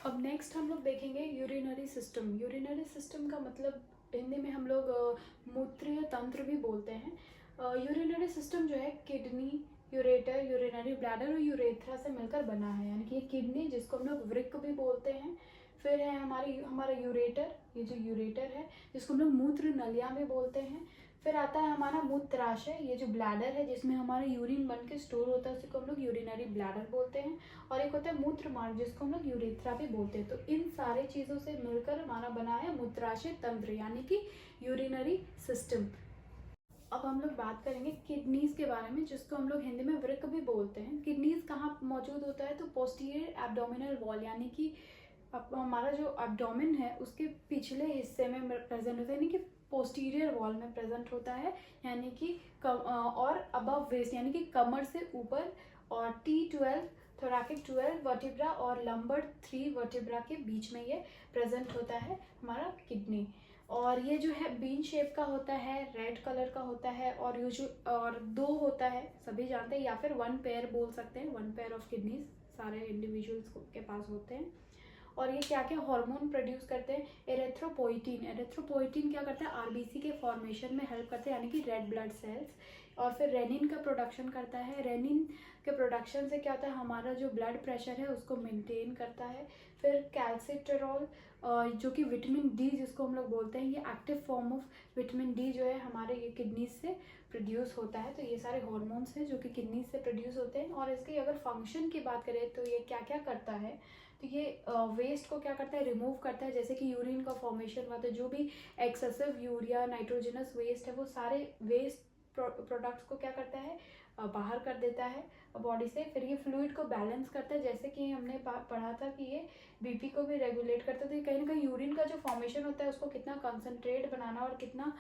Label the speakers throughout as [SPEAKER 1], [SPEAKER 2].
[SPEAKER 1] अब नेक्स्ट हम लोग देखेंगे यूरिनरी सिस्टम। यूरिनरी सिस्टम का मतलब हिंदी में हम लोग मूत्रीय तंत्र भी बोलते हैं। यूरिनरी सिस्टम जो है किडनी, यूरेटर, यूरिनरी ब्लैडर और यूरेथ्रा से मिलकर बना है। यानी कि ये किडनी, जिसको हम लोग वृक्क भी बोलते हैं, फिर है हमारा यूरेटर, ये जो यूरेटर है जिसको हम लोग मूत्र नलियाँ भी बोलते हैं। फिर आता है हमारा मूत्राशय, ये जो ब्लैडर है जिसमें हमारा यूरिन बन के स्टोर होता है, उसी को हम लोग यूरिनरी ब्लैडर बोलते हैं। और एक होता है मूत्र मार्ग, जिसको हम लोग यूरेथ्रा भी बोलते हैं। तो इन सारे चीज़ों से मिलकर हमारा बना है मूत्राशय तंत्र, यानी कि यूरिनरी सिस्टम। अब हम लोग बात करेंगे किडनीज के बारे में, जिसको हम लोग हिंदी में वृक्क भी बोलते हैं। किडनीज कहाँ मौजूद होता है? तो पोस्टीरियर एब्डोमिनल वॉल, यानी कि हमारा जो एब्डोमिन है उसके पिछले हिस्से में प्रेजेंट होता है, यानी कि पोस्टीरियर वॉल में प्रेजेंट होता है, यानी कि और अबव वेस्ट, यानी कि कमर से ऊपर। और T12 थोरैकिक 12 वर्टिब्रा और लंबर 3 वर्टिब्रा के बीच में ये प्रेजेंट होता है हमारा किडनी। और ये जो है बीन शेप का होता है, रेड कलर का होता है, और और दो होता है, सभी जानते हैं, या फिर वन पेयर बोल सकते हैं, वन पेयर ऑफ किडनीज सारे इंडिविजुअल्स के पास होते हैं। और ये क्या क्या हार्मोन प्रोड्यूस करते हैं? एरिथ्रोपोइटिन। एरिथ्रोपोइटिन क्या करता है? आरबीसी के फॉर्मेशन में हेल्प करते हैं, यानी कि रेड ब्लड सेल्स। और फिर रेनिन का प्रोडक्शन करता है। रेनिन के प्रोडक्शन से क्या होता है? हमारा जो ब्लड प्रेशर है उसको मेंटेन करता है। फिर कैल्सिट्रेरोल, जो कि विटामिन डी जिसको हम लोग बोलते हैं, ये active form of vitamin D जो है हमारे ये किडनीज से प्रोड्यूस होता है। तो ये सारे हॉर्मोन्स हैं जो कि किडनीज से प्रोड्यूस होते हैं। और इसकी अगर फंक्शन की बात करें तो ये क्या क्या करता है? तो ये वेस्ट को क्या करता है? रिमूव करता है। जैसे कि यूरिन का फॉर्मेशन हुआ, तो जो भी एक्सेसिव यूरिया, नाइट्रोजनस वेस्ट है, वो सारे वेस्ट प्रोडक्ट्स को क्या करता है? बाहर कर देता है बॉडी से। फिर ये फ्लूइड को बैलेंस करता है, जैसे कि हमने पढ़ा था कि ये बीपी को भी रेगुलेट करता है। तो ये कहीं ना कहीं यूरिन का जो फॉर्मेशन होता है उसको कितना कंसंट्रेट बनाना और कितना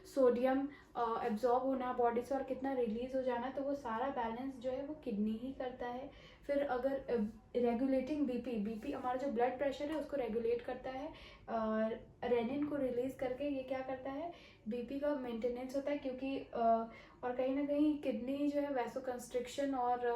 [SPEAKER 1] सोडियम एब्जॉर्ब होना बॉडी से और कितना रिलीज हो जाना, तो वो सारा बैलेंस जो है वो किडनी ही करता है। फिर अगर रेगुलेटिंग बीपी हमारा जो ब्लड प्रेशर है उसको रेगुलेट करता है। रेनिन को रिलीज करके ये क्या करता है? बीपी का मेंटेनेंस होता है, क्योंकि और कहीं ना कहीं किडनी जो है वैसो कंस्ट्रिक्शन और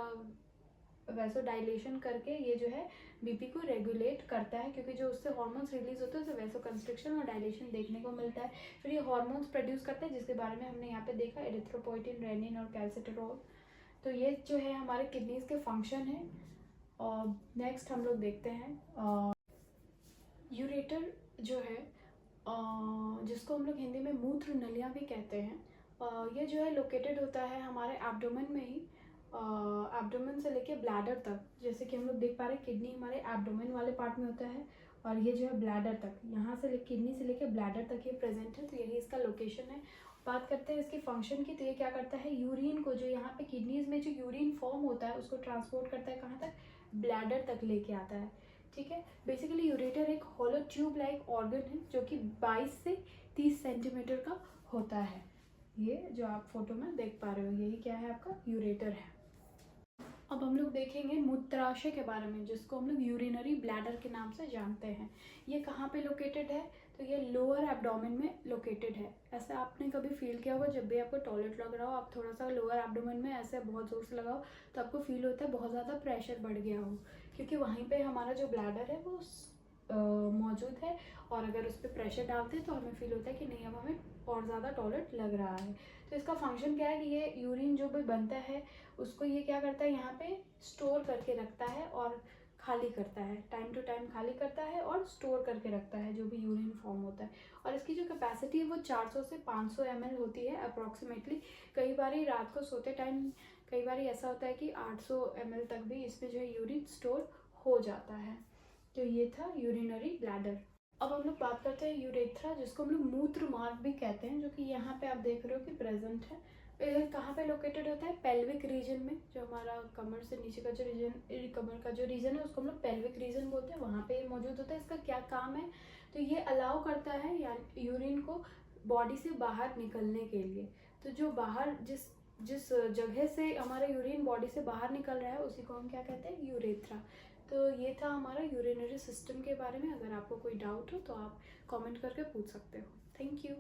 [SPEAKER 1] वैसो डायलेशन करके ये जो है बीपी को रेगुलेट करता है, क्योंकि जो उससे हार्मोन्स रिलीज होते हैं उससे वैसो कंस्ट्रिक्शन और डायलेशन देखने को मिलता है। फिर ये हार्मोन्स प्रोड्यूस करते हैं, जिसके बारे में हमने यहाँ पे देखा, एरिथ्रोपोइटिन, रेनिन और कैल्सिट्रेरोल। तो ये जो है हमारे किडनीज के फंक्शन है। और नेक्स्ट हम लोग देखते हैं यूरेटर जो है, जिसको हम लोग हिंदी में मूत्र नलियाँ भी कहते हैं। ये जो है लोकेटेड होता है हमारे एब्डोमेन में ही, एब्डोमेन से लेके ब्लैडर तक। जैसे कि हम लोग देख पा रहे हैं किडनी हमारे एब्डोमेन वाले पार्ट में होता है, और ये जो है ब्लैडर तक, यहाँ से किडनी से लेके ब्लैडर तक ये प्रेजेंट है। तो यही इसका लोकेशन है। बात करते हैं इसकी फंक्शन की, तो ये क्या करता है? यूरिन को, जो यहाँ पे किडनीज में जो यूरिन फॉर्म होता है उसको ट्रांसपोर्ट करता है कहाँ तक? ब्लैडर तक लेके आता है। ठीक है। बेसिकली यूरेटर एक हॉलो ट्यूब लाइक ऑर्गन है जो कि 22 से 30 सेंटीमीटर का होता है। ये जो आप फोटो में देख पा रहे हो, यही क्या है? आपका यूरेटर है। अब हम लोग देखेंगे मूत्राशय के बारे में, जिसको हम लोग यूरिनरी ब्लैडर के नाम से जानते हैं। ये कहाँ पे लोकेटेड है? तो ये लोअर एब्डोमेन में लोकेटेड है। ऐसा आपने कभी फील किया होगा, जब भी आपको टॉयलेट लग रहा हो, आप थोड़ा सा लोअर एब्डोमेन में ऐसे बहुत ज़ोर से लगाओ तो आपको फील होता है बहुत ज़्यादा प्रेशर बढ़ गया हो, क्योंकि वहीं पे हमारा जो ब्लैडर है वो मौजूद है। और अगर उस पर प्रेशर डालते हैं तो हमें फील होता है कि नहीं, अब हमें और ज़्यादा टॉयलेट लग रहा है। तो इसका फंक्शन क्या है कि ये यूरिन जो भी बनता है उसको ये क्या करता है? यहाँ पे स्टोर करके रखता है और खाली करता है, टाइम टू टाइम खाली करता है और स्टोर करके रखता है जो भी यूरिन फॉर्म होता है। और इसकी जो कैपेसिटी है वो 400 से 500 ml होती है अप्रॉक्सीमेटली। कई बार रात को सोते टाइम कई बार ऐसा होता है कि 800 ml तक भी इसमें जो है यूरिन स्टोर हो जाता है। तो ये था यूरिनरी ब्लैडर। अब हम लोग बात करते हैं यूरेथ्रा, जिसको हम लोग मूत्र मार्ग भी कहते हैं, जो कि यहाँ पे आप देख रहे हो कि प्रेजेंट है। कहाँ पे लोकेटेड होता है? पेल्विक रीजन में, जो हमारा कमर से नीचे का जो रीजन, कमर का जो रीजन है उसको हम लोग पेल्विक रीजन बोलते हैं, वहाँ पे मौजूद होता है। इसका क्या काम है? तो ये अलाउ करता है यानी यूरिन को बॉडी से बाहर निकलने के लिए। तो जो बाहर जिस जिस जगह से हमारा यूरिन बॉडी से बाहर निकल रहा है उसी को हम क्या कहते हैं? यूरेथ्रा। तो ये था हमारा यूरिनरी सिस्टम के बारे में। अगर आपको कोई डाउट हो तो आप कमेंट करके पूछ सकते हो। Thank you.